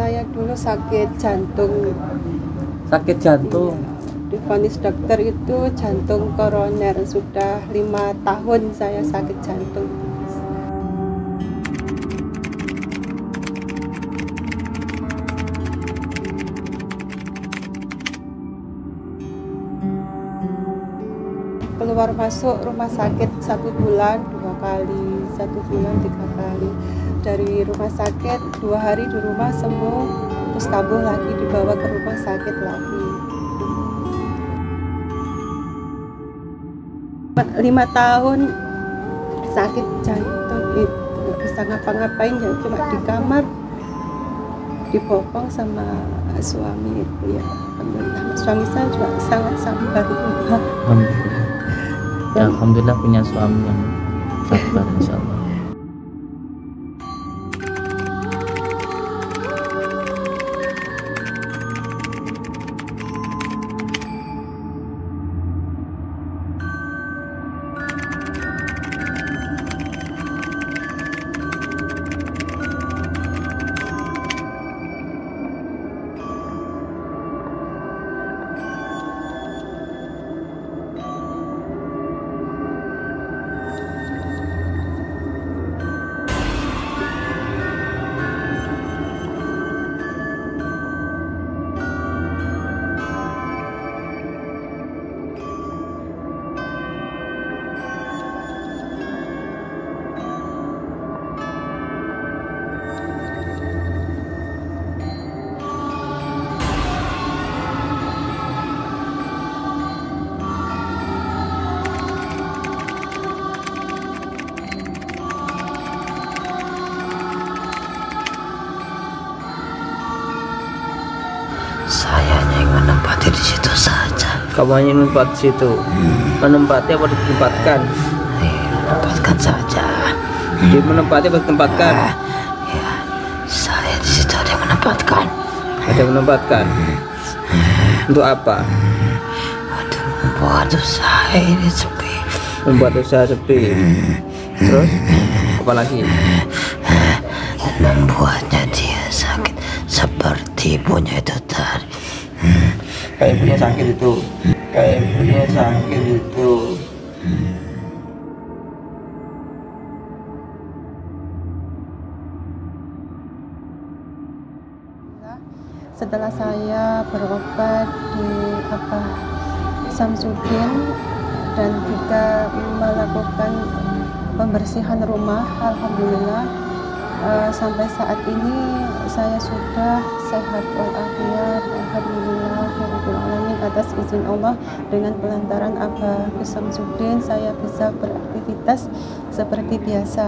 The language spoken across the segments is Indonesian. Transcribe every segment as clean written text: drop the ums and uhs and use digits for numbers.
Saya dulu sakit jantung. Sakit jantung. Divonis dokter itu jantung koroner. Sudah 5 tahun saya sakit jantung. Keluar masuk rumah sakit 1 bulan 2 kali, 1 bulan 3 kali. Dari rumah sakit 2 hari di rumah sembuh, terus kambuh lagi, dibawa ke rumah sakit lagi. 5 tahun sakit jantung itu nggak bisa ngapa-ngapain, ya cuma di kamar dibopong sama suami itu ya. Alhamdulillah, suami saya juga sangat sabar. Alhamdulillah. Ya, alhamdulillah punya suami yang sabar, insya Allah. Saya hanya menempati di situ saja. Kamu hanya menempati situ. Menempati apa ditempatkan? Menempatkan saja. Dia menempati apa ditempatkan? Ya, saya di situ ada yang menempatkan. Ada yang menempatkan. Untuk apa? Untuk membuat usaha ini sepi. Membuat usaha sepi. Terus apa lagi? Membuatnya dia sakit seperti ibunya itu tadi. Kayak ibunya sakit itu. Kayak ibunya sakit itu. Setelah saya berobat di Samsudin dan juga melakukan pembersihan rumah, alhamdulillah sampai saat ini saya sudah sehat walafiat, alhamdulillah rabbil alamin. Atas izin Allah, dengan pelantaran Abah Samsudin saya bisa beraktivitas seperti biasa.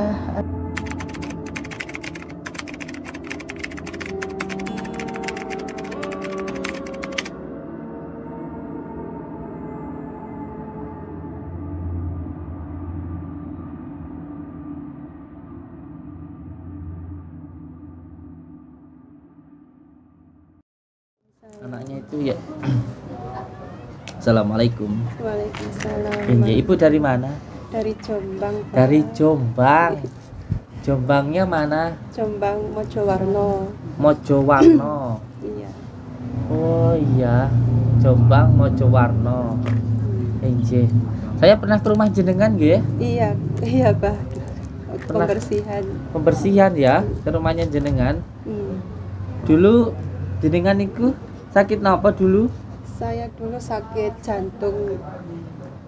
Anaknya itu ya. Assalamualaikum. Waalaikumsalam. Ini ibu dari mana? Dari Jombang, Pak. Dari Jombang. Jombangnya mana? Jombang Mojowarno. Mojowarno. Iya. Oh iya, Jombang Mojowarno. Enje. Saya pernah ke rumah jenengan nggih? Iya, iya, Pak. Pembersihan. Pembersihan ya, ke rumahnya jenengan. Dulu jenengan itu sakit napa dulu? Saya dulu sakit jantung.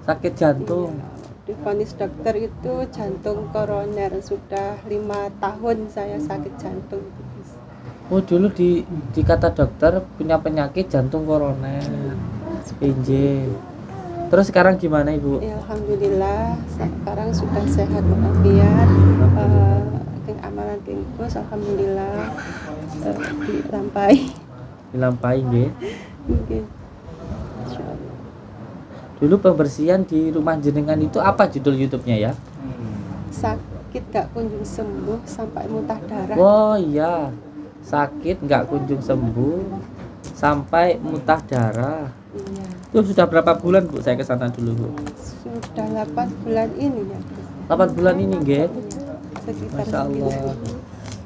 Sakit jantung. Divonis dokter itu jantung koroner. Sudah 5 tahun saya sakit jantung. Oh, dulu dikata dokter punya penyakit jantung koroner. Inje. Terus sekarang gimana Ibu? Ya, alhamdulillah sekarang sudah sehat walafiat. Amalan kengkus alhamdulillah dilampahi nggih. Nggih. Dulu pembersihan di rumah jenengan itu apa judul YouTube-nya ya? Sakit gak kunjung sembuh sampai muntah darah. Oh iya, sakit nggak kunjung sembuh sampai muntah darah. Iya. Itu sudah berapa bulan Bu saya ke sana dulu Bu? Sudah 8 bulan ini ya. 8 bulan ini nggih. Sekitar Masya Allah.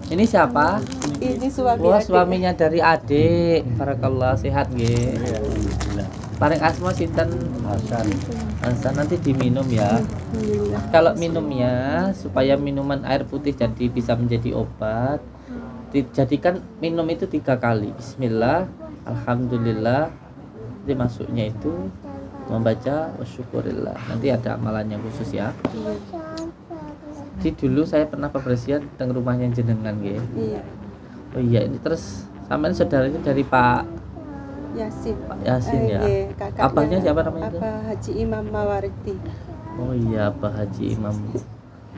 Ini siapa? Ini suami Wah, adik. suaminya dari adik. Barakallah, sehat nggih. Paling asma sinten? Hasan, nanti diminum ya. Alhamdulillah. Kalau minumnya supaya minuman air putih jadi bisa menjadi obat, dijadikan minum itu 3 kali. Bismillah, alhamdulillah. Nanti masuknya itu membaca wasyukurillah. Nanti ada amalannya khusus ya. Jadi dulu saya pernah pembersihan teng rumahnya jenengan nggih. Iya, Oh iya, ini terus sampean saudaranya dari Pak Yasin. Yasin ya. Iya, kakaknya. Abahnya siapa namanya itu? Abah Haji Imam Mawardi. Oh iya, Pak Haji Imam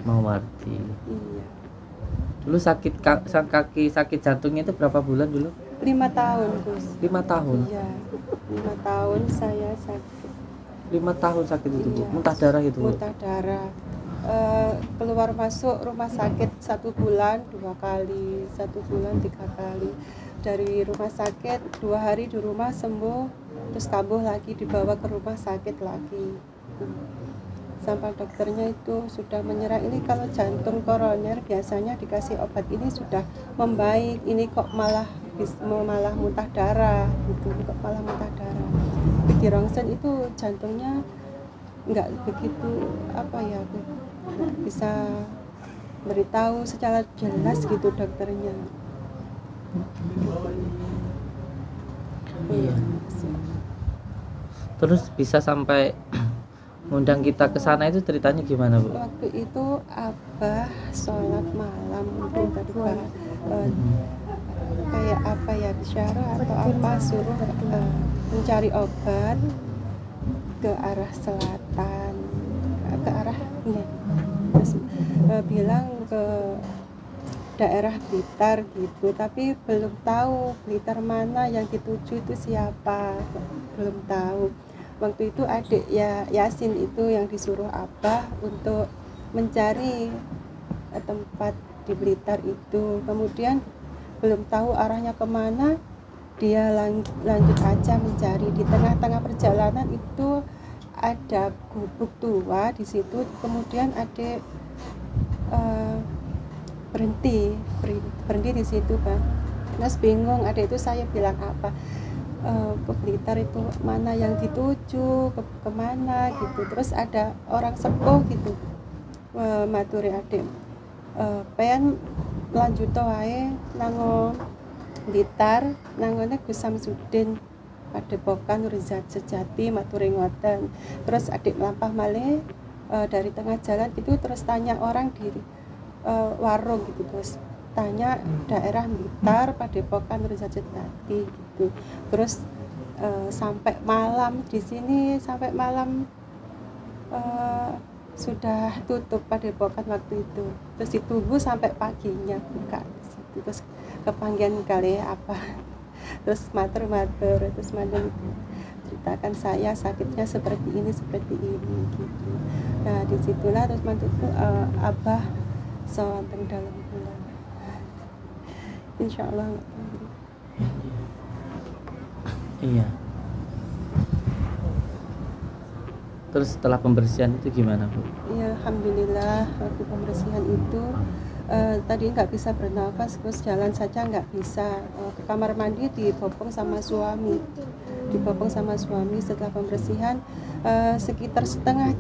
Mawardi. Iya. Dulu sakit jantungnya itu berapa bulan dulu? 5 tahun, Gus. 5 tahun. Iya, 5 tahun saya sakit. 5 tahun sakit itu, Bu. Iya. Muntah darah itu, Bu. Muntah darah. Keluar masuk rumah sakit 1 bulan 2 kali, 1 bulan 3 kali. Dari rumah sakit 2 hari di rumah sembuh, terus kambuh lagi dibawa ke rumah sakit lagi. Sampai dokternya itu sudah menyerah, ini kalau jantung koroner biasanya dikasih obat ini sudah membaik, ini kok malah muntah darah gitu, kok malah muntah darah. Di rongsen itu jantungnya nggak begitu nggak bisa beritahu secara jelas gitu dokternya. Iya. Terus bisa sampai ngundang kita ke sana itu ceritanya gimana, Bu? Waktu itu Abah sholat malam itu tadi kayak apa ya, bisyarah atau apa, suruh mencari obat ke arah selatan, ke arah ini, terus bilang ke daerah Blitar gitu, tapi belum tahu Blitar mana yang dituju itu siapa, belum tahu. Waktu itu adik ya Yasin itu yang disuruh Abah untuk mencari tempat di Blitar itu. Kemudian belum tahu arahnya kemana, dia lanjut aja mencari. Di tengah-tengah perjalanan itu ada gubuk tua di situ. Kemudian adik berhenti di situ kan. Terus bingung, adik itu saya bilang apa? Ke Blitar itu mana yang dituju, kemana gitu. Terus ada orang sepuh gitu maturi adik, pengen lanjut wae nangon Blitar, nangone Gus Samsudin Padepokan Rizat Sejati maturi ngoten. Terus adik melampah malih dari tengah jalan gitu, terus tanya orang di warung gitu, terus tanya daerah Blitar Padepokan Rizat Sejati gitu. Terus sampai malam di sini, sampai malam sudah tutup Padepokan waktu itu. Terus ditunggu sampai paginya buka di situ. Terus kepanggian kali apa, terus matur terus mandan ceritakan saya sakitnya seperti ini gitu. Nah disitulah terus mantuku Abah sewanteng dalam bulan, insya Allah. Iya. Terus setelah pembersihan itu gimana, Bu? Ya alhamdulillah, waktu pembersihan itu tadi nggak bisa bernafas, terus jalan saja nggak bisa. Ke kamar mandi dibopong sama suami, setelah pembersihan sekitar setengah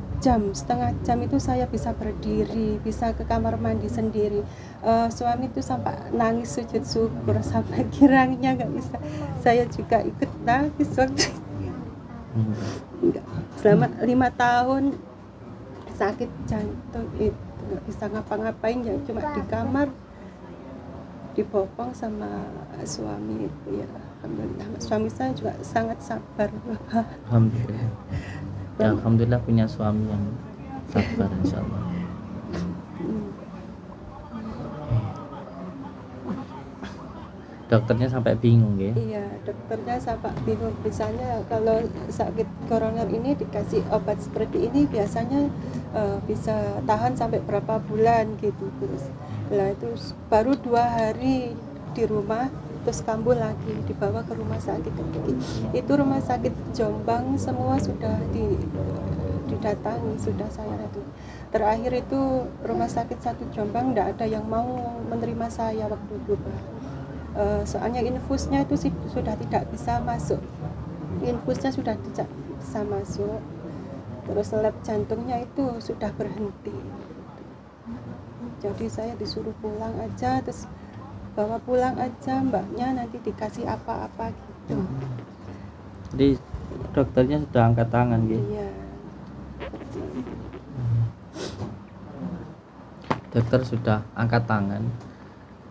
jam itu saya bisa berdiri, bisa ke kamar mandi sendiri. Suami itu sampai nangis sujud syukur, sampai kirangnya nggak bisa, saya juga ikut nangis waktu selama 5 tahun sakit jantung itu nggak bisa ngapa-ngapain ya, cuma di kamar dibopong sama suami itu ya. Alhamdulillah, suami saya juga sangat sabar. Alhamdulillah. Ya, alhamdulillah punya suami yang sabar, insyaallah. Dokternya sampai bingung ya? Iya, dokternya sampai bingung. Misalnya kalau sakit koroner ini dikasih obat seperti ini biasanya bisa tahan sampai berapa bulan gitu. Terus lah itu baru 2 hari di rumah, terus kambuh lagi dibawa ke rumah sakit. Itu rumah sakit Jombang semua sudah didatangi, sudah saya itu. Terakhir itu rumah sakit satu Jombang tidak ada yang mau menerima saya waktu itu, Pak. Soalnya infusnya itu sudah tidak bisa masuk. Infusnya sudah tidak bisa masuk. Terus lab jantungnya itu sudah berhenti. Jadi saya disuruh pulang aja, terus bawa pulang aja mbaknya, nanti dikasih apa-apa gitu. Jadi dokternya sudah angkat tangan gitu. Iya. Dokter sudah angkat tangan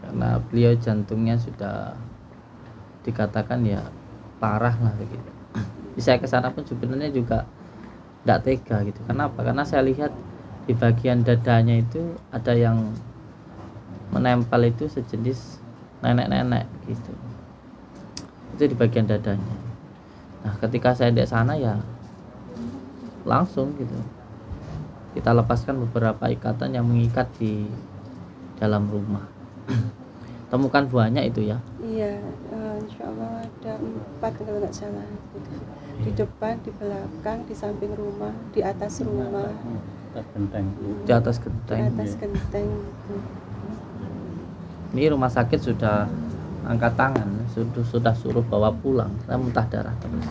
karena beliau jantungnya sudah dikatakan ya parah lah begitu. Saya ke sana pun sebenarnya juga tidak tega gitu. Kenapa? Karena saya lihat di bagian dadanya itu ada yang menempel itu sejenis nenek-nenek gitu. Itu di bagian dadanya. Nah, ketika saya di sana ya langsung gitu. Kita lepaskan beberapa ikatan yang mengikat di dalam rumah. Temukan banyak itu ya. Iya, insya Allah ada 4 kalau nggak salah. Di depan, di belakang, di samping rumah, di atas rumah. Di atas genteng. Di atas genteng. Ini rumah sakit sudah angkat tangan, sudah suruh bawa pulang. Saya muntah darah terus.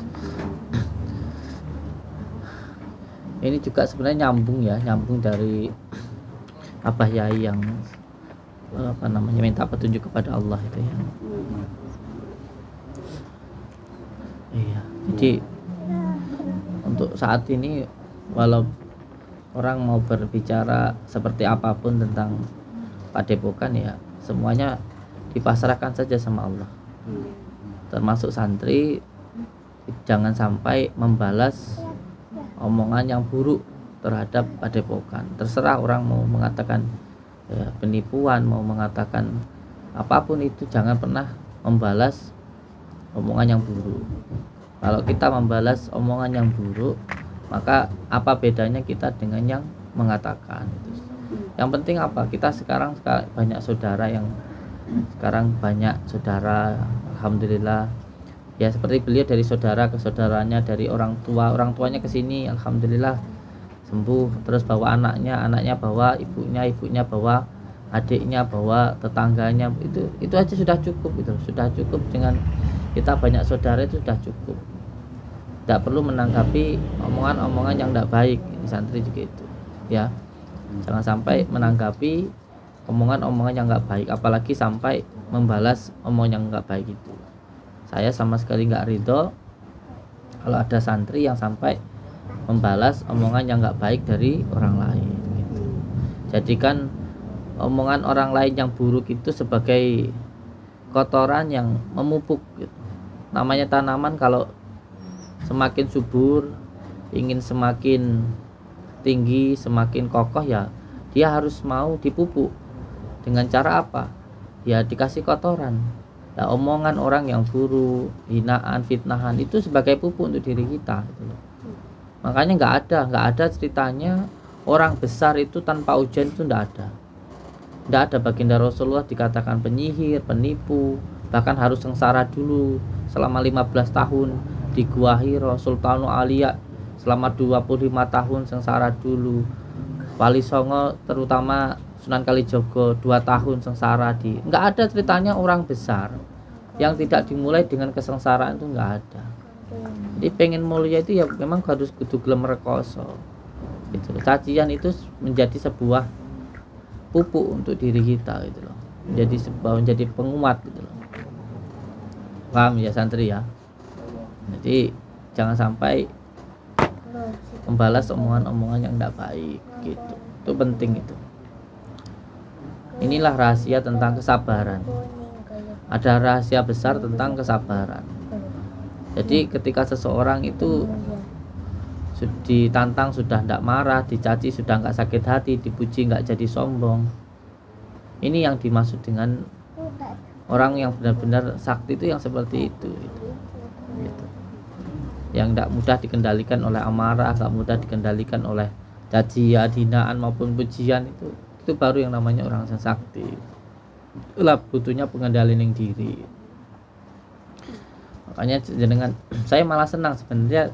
Ini juga sebenarnya nyambung dari Abah Yai yang minta petunjuk kepada Allah itu ya. Iya. Jadi untuk saat ini walau orang mau berbicara seperti apapun tentang Padepokan ya semuanya dipasrahkan saja sama Allah. Termasuk santri jangan sampai membalas omongan yang buruk terhadap Padepokan. Terserah orang mau mengatakan ya, penipuan, mau mengatakan apapun itu, jangan pernah membalas omongan yang buruk. Kalau kita membalas omongan yang buruk, maka apa bedanya kita dengan yang mengatakan itu. Yang penting apa? Kita sekarang banyak saudara alhamdulillah. Ya seperti beliau dari saudara ke saudaranya, dari orang tuanya ke sini, alhamdulillah sembuh. Terus bawa anaknya bawa ibunya bawa adiknya, bawa tetangganya, itu aja sudah cukup itu. Sudah cukup dengan kita banyak saudara itu sudah cukup. Tidak perlu menanggapi omongan-omongan yang tidak baik. Di santri juga itu. Ya. Jangan sampai menanggapi omongan-omongan yang nggak baik, apalagi sampai membalas omongan yang nggak baik itu. Saya sama sekali nggak ridho kalau ada santri yang sampai membalas omongan yang nggak baik dari orang lain gitu. Jadikan omongan orang lain yang buruk itu sebagai kotoran yang memupuk gitu. Namanya tanaman kalau semakin subur, ingin semakin tinggi, semakin kokoh ya dia harus mau dipupuk. Dengan cara apa? Ya dikasih kotoran. Nah, omongan orang yang buruk, hinaan, fitnahan itu sebagai pupuk untuk diri kita gitu loh. Makanya nggak ada ceritanya orang besar itu tanpa ujian, itu nggak ada baginda Rasulullah dikatakan penyihir, penipu, bahkan harus sengsara dulu selama 15 tahun di Gua Hira. Sultanu Aliya selama 25 tahun sengsara dulu. Wali Songo terutama Sunan Kalijogo 2 tahun sengsara di. Nggak ada ceritanya orang besar yang tidak dimulai dengan kesengsaraan, itu nggak ada. Jadi pengen mulia itu ya memang harus kudu gelem rekoso. Gitu. Cacian itu menjadi sebuah pupuk untuk diri kita gitu loh. Menjadi penguat gitu loh. Paham ya santri ya? Jadi jangan sampai membalas omongan-omongan yang tidak baik gitu. Itu penting itu. Inilah rahasia tentang kesabaran. Ada rahasia besar tentang kesabaran. Jadi ketika seseorang itu ditantang sudah tidak marah, dicaci sudah nggak sakit hati, dipuji nggak jadi sombong. Ini yang dimaksud dengan orang yang benar-benar sakti itu yang seperti itu. Gitu. Yang tidak mudah dikendalikan oleh amarah, nggak mudah dikendalikan oleh cacian, hinaan maupun pujian, itu baru yang namanya orang yang sakti. Itulah butuhnya pengendalian diri. Makanya dengan saya malah senang sebenarnya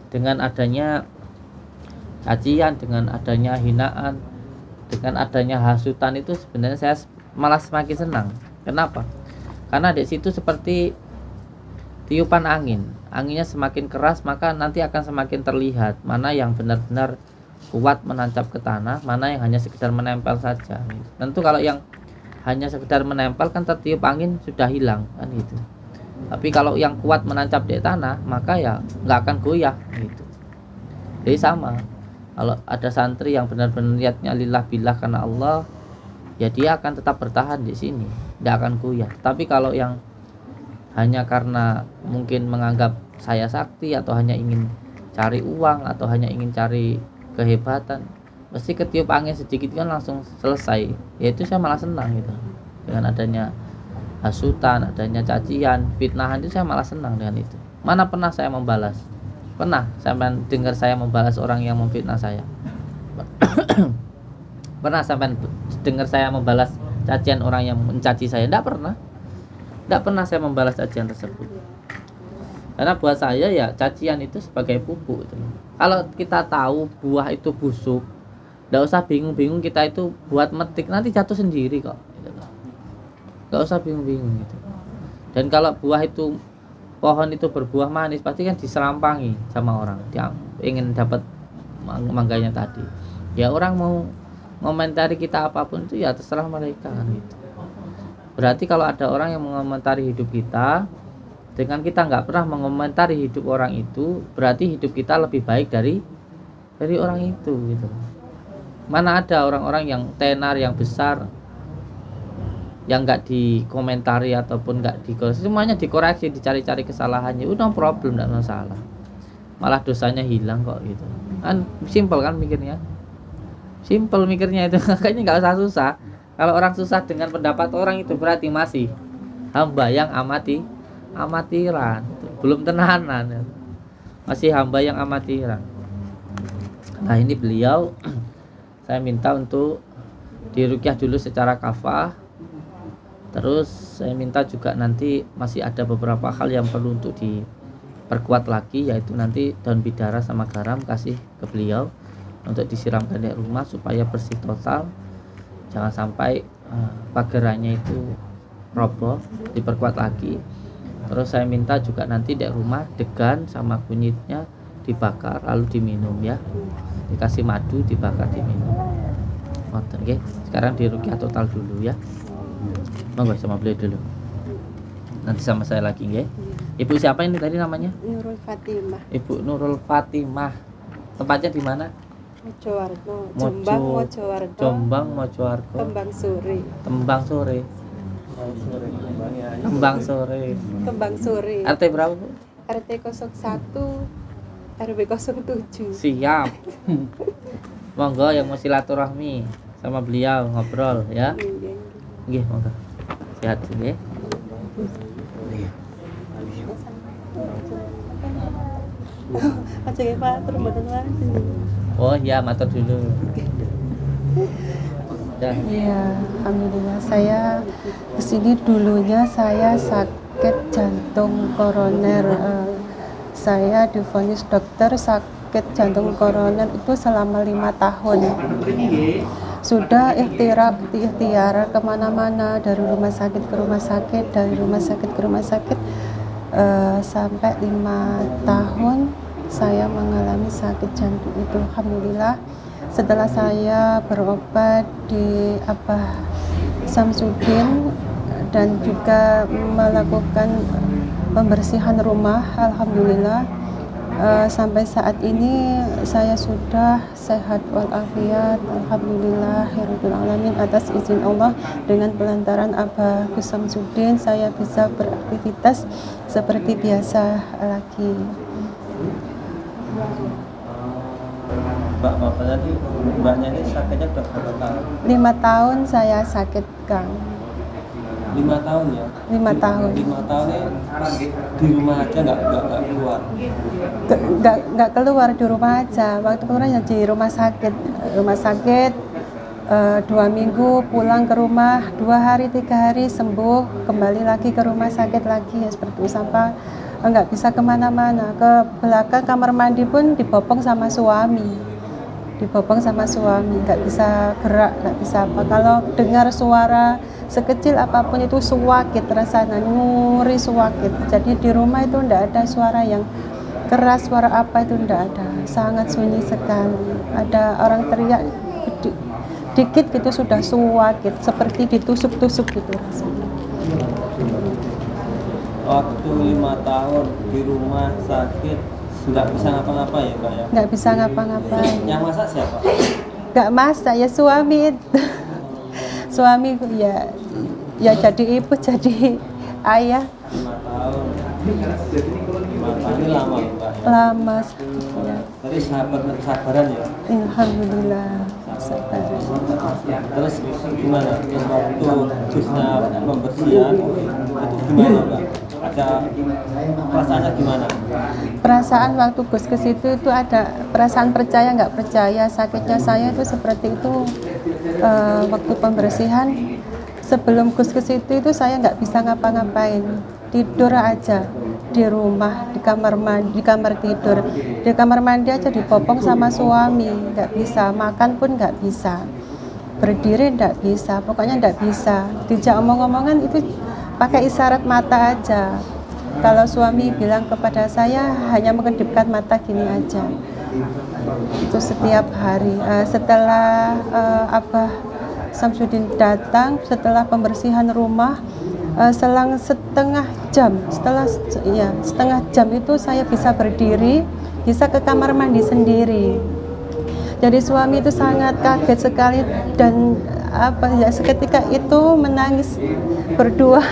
dengan adanya cacian, dengan adanya hinaan, dengan adanya hasutan itu sebenarnya saya malah semakin senang. Kenapa? Karena di situ seperti tiupan angin. Anginnya semakin keras, maka nanti akan semakin terlihat mana yang benar-benar kuat menancap ke tanah, mana yang hanya sekedar menempel saja. Tentu kalau yang hanya sekedar menempel kan tertiup angin sudah hilang kan gitu. Tapi kalau yang kuat menancap di tanah, maka ya nggak akan goyah gitu. Jadi sama, kalau ada santri yang benar-benar niatnya lillah billah karena Allah, ya dia akan tetap bertahan di sini, tidak akan goyah. Tapi kalau yang hanya karena mungkin menganggap saya sakti, atau hanya ingin cari uang, atau hanya ingin cari kehebatan, mesti ketiup angin sedikit kan langsung selesai. Yaitu saya malah senang gitu. Dengan adanya hasutan, adanya cacian, fitnahan, itu saya malah senang dengan itu. Mana pernah saya membalas? Pernah sampai dengar saya membalas orang yang memfitnah saya? Pernah sampai dengar saya membalas cacian orang yang mencaci saya? Tidak pernah. Tidak pernah saya membalas cacian tersebut. Karena buat saya ya cacian itu sebagai pupuk gitu. Kalau kita tahu buah itu busuk, tidak usah bingung-bingung kita itu buat metik, nanti jatuh sendiri kok gitu. Tidak usah bingung-bingung gitu. Dan kalau buah itu, pohon itu berbuah manis, pasti kan diserampangi sama orang yang ingin dapat mangganya tadi. Ya orang mau komentari kita apapun itu ya terserah mereka kan gitu. Berarti kalau ada orang yang mengomentari hidup kita, dengan kita nggak pernah mengomentari hidup orang itu, berarti hidup kita lebih baik dari orang itu gitu. Mana ada orang-orang yang tenar, yang besar, yang nggak dikomentari ataupun nggak dikoreksi, semuanya dikoreksi, dicari-cari kesalahannya, udah problem, nggak masalah, malah dosanya hilang kok gitu kan. Simple kan mikirnya, simple mikirnya itu. Makanya nggak usah susah. Kalau orang susah dengan pendapat orang itu berarti masih hamba yang amatiran, belum tenanan, masih hamba yang amatiran. Nah ini beliau saya minta untuk diruqyah dulu secara kafah. Terus saya minta juga nanti masih ada beberapa hal yang perlu untuk diperkuat lagi, yaitu nanti daun bidara sama garam kasih ke beliau untuk disiramkan di rumah supaya bersih total. Jangan sampai pagerannya itu roboh, diperkuat lagi. Terus saya minta juga nanti di rumah degan sama kunyitnya dibakar lalu diminum ya. Dikasih madu, dibakar, diminum. Oke, sekarang diruqyah total dulu ya. Monggo sama beliau dulu. Nanti sama saya lagi nggih. Ibu siapa ini tadi namanya? Nurul Fatimah. Ibu Nurul Fatimah. Tempatnya di mana? Mojowarno, Jombang Mojowarno. Jombang Mojowarno. Kembang Sore. Tembang sore. Kembang sore. Kembang Sore. RT berapa, Bu? RT 01 RW 07. Siap. Monggo yang mau silaturahmi sama beliau ngobrol ya. Nggih, monggo. Sehat nggih. Aja Pak, terus mboten wani. Oh iya, matur dulu. Ya. Iya, alhamdulillah. Saya kesini dulunya saya sakit jantung koroner. Saya divonis dokter sakit jantung koroner itu selama 5 tahun. Sudah ikhtiar kemana-mana, dari rumah sakit ke rumah sakit, dari rumah sakit ke rumah sakit, sampai 5 tahun saya mengalami sakit jantung itu. Alhamdulillah setelah saya berobat di Abah Samsudin dan juga melakukan pembersihan rumah, alhamdulillah sampai saat ini saya sudah sehat walafiat, alhamdulillah rabbil alamin. Atas izin Allah, dengan pelantaran Abah Samsudin saya bisa beraktivitas seperti biasa lagi. Mbak tadi mbaknya ini sakitnya udah berapa tahun? 5 tahun saya sakit, Kang. 5 tahun ya? 5 tahun. 5 tahun ini di rumah aja nggak keluar? Nggak keluar, di rumah aja. Waktu keluar ya di rumah sakit. 2 minggu pulang ke rumah, 2 hari 3 hari sembuh, kembali lagi ke rumah sakit lagi ya seperti itu. Sampai nggak bisa kemana-mana. Ke belakang kamar mandi pun dibopong sama suami. dibopong sama suami, nggak bisa gerak, nggak bisa apa. Kalau dengar suara sekecil apapun itu suwakit rasanya, nyuri suwakit. Jadi di rumah itu nggak ada suara yang keras, suara apa itu nggak ada, sangat sunyi sekali. Ada orang teriak dikit gitu sudah suwakit, seperti ditusuk-tusuk gitu rasanya. Waktu 5 tahun di rumah sakit nggak bisa ngapa-ngapa ya Mbak ya? Nggak bisa ngapa-ngapain. Yang masak siapa? Nggak masak ya suami itu. Suami ya jadi ibu, jadi ayah. 5 tahun. 5 tahun ini lama ya Mbak ya? Lama ya. Tadi sabaran ya? Alhamdulillah sabar. Terus gimana? Terus waktu jusnya pembersihan itu gimana Mbak? Ada perasaannya gimana? Perasaan waktu Gus ke situ itu ada perasaan percaya nggak percaya. Sakitnya saya itu seperti itu waktu pembersihan. Sebelum Gus ke situ itu saya nggak bisa ngapa-ngapain, tidur aja di rumah, di kamar mandi, di kamar tidur, di kamar mandi aja dipopong sama suami, nggak bisa makan pun nggak bisa, berdiri nggak bisa, pokoknya nggak bisa. Dijak omong-omongan itu pakai isyarat mata aja. Kalau suami bilang kepada saya hanya menkedipkan mata gini aja. Itu setiap hari. Setelah Abah Samsudin datang, setelah pembersihan rumah, selang setengah jam itu saya bisa berdiri, bisa ke kamar mandi sendiri. Jadi suami itu sangat kaget sekali dan seketika itu menangis berdua,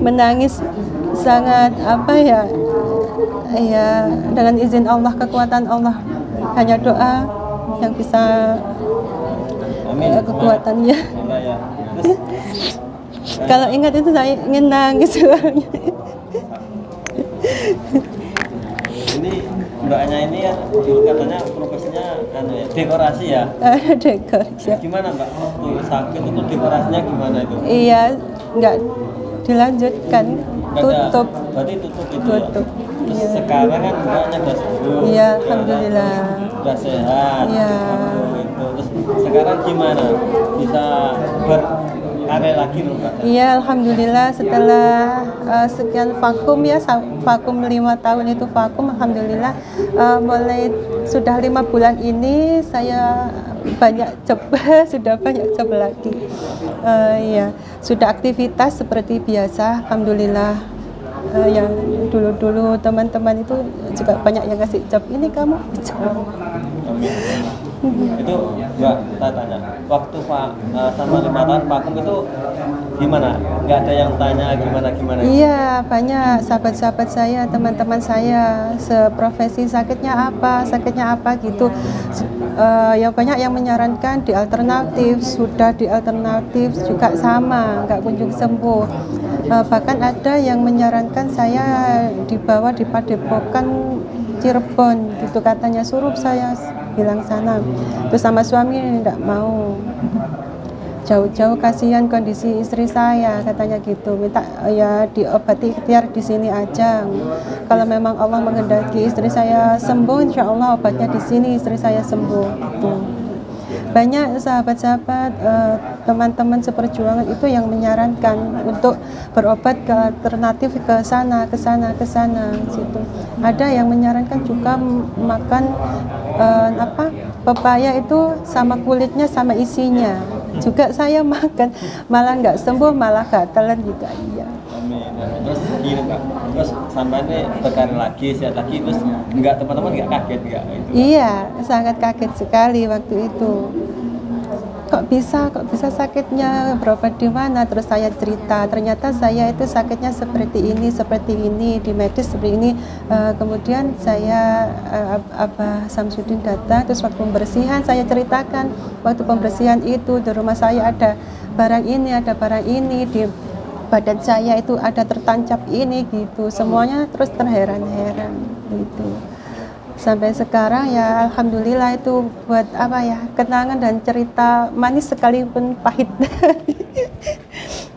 menangis sangat dengan izin Allah, kekuatan Allah, hanya doa yang bisa. Amin. Kekuatannya. Ya. Kalau ingat itu saya ingin nangis. Ini mbaknya ini ya dulu katanya profesinya dekorasi ya? Dekorasi. Gimana mbak waktu sakit itu dekorasinya gimana itu? Iya, nggak dilanjutkan, tutup. Berarti tutup itu Tutup. ya? Terus Iya. sekarang kan mbaknya udah sembuh. Iya, alhamdulillah. Udah sehat. Iya. Gitu. Terus sekarang gimana? Bisa berkarya lagi loh mbak? Iya, alhamdulillah setelah sekian vakum ya, vakum 5 tahun itu vakum, alhamdulillah mulai sudah 5 bulan ini saya banyak job, sudah banyak job lagi. Ya, sudah aktivitas seperti biasa, alhamdulillah. Yang dulu-dulu teman-teman itu juga banyak yang ngasih job, ini kamu job. Itu mbak tanya waktu sama 5 tahun vakum itu gimana? Nggak ada yang tanya gimana? Iya, banyak sahabat-sahabat saya, teman-teman saya seprofesi sakitnya apa gitu. Yang banyak yang menyarankan di alternatif, sudah di alternatif juga sama, nggak kunjung sembuh. Bahkan ada yang menyarankan saya dibawa di Padepokan Cirebon gitu, katanya suruh saya bilang sana. Terus sama suami tidak mau, jauh-jauh kasihan kondisi istri saya, katanya gitu, minta ya diobati ikhtiar di sini aja. Kalau memang Allah menghendaki istri saya sembuh, insya Allah obatnya di sini istri saya sembuh gitu. Banyak sahabat-sahabat, teman-teman seperjuangan itu yang menyarankan untuk berobat ke alternatif, ke sana situ. Ada yang menyarankan juga makan pepaya itu sama kulitnya sama isinya. Juga saya makan, malah nggak sembuh, malah gatalan juga. Iya. Amin. Terus gini mbak, terus sampai berkarya lagi, sehat lagi, terus teman-teman nggak kaget nggak itu? Iya, sangat kaget sekali waktu itu. Kok bisa sakitnya, berobat di mana? Terus saya cerita, ternyata saya itu sakitnya seperti ini, di medis seperti ini. Kemudian saya Abah Samsudin datang, terus waktu pembersihan saya ceritakan, waktu pembersihan itu di rumah saya ada barang ini, di badan saya itu ada tertancap ini gitu. Semuanya terus terheran-heran gitu. Sampai sekarang ya alhamdulillah itu buat kenangan dan cerita manis sekalipun pahit.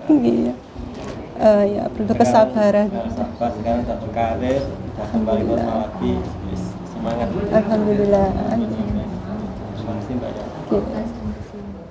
Iya. Ya perlu kesabaran. Sabar, sekarang udah berkarir, udah kembali normal lagi, semangat. Alhamdulillah. makasih Mbak ya. Oke.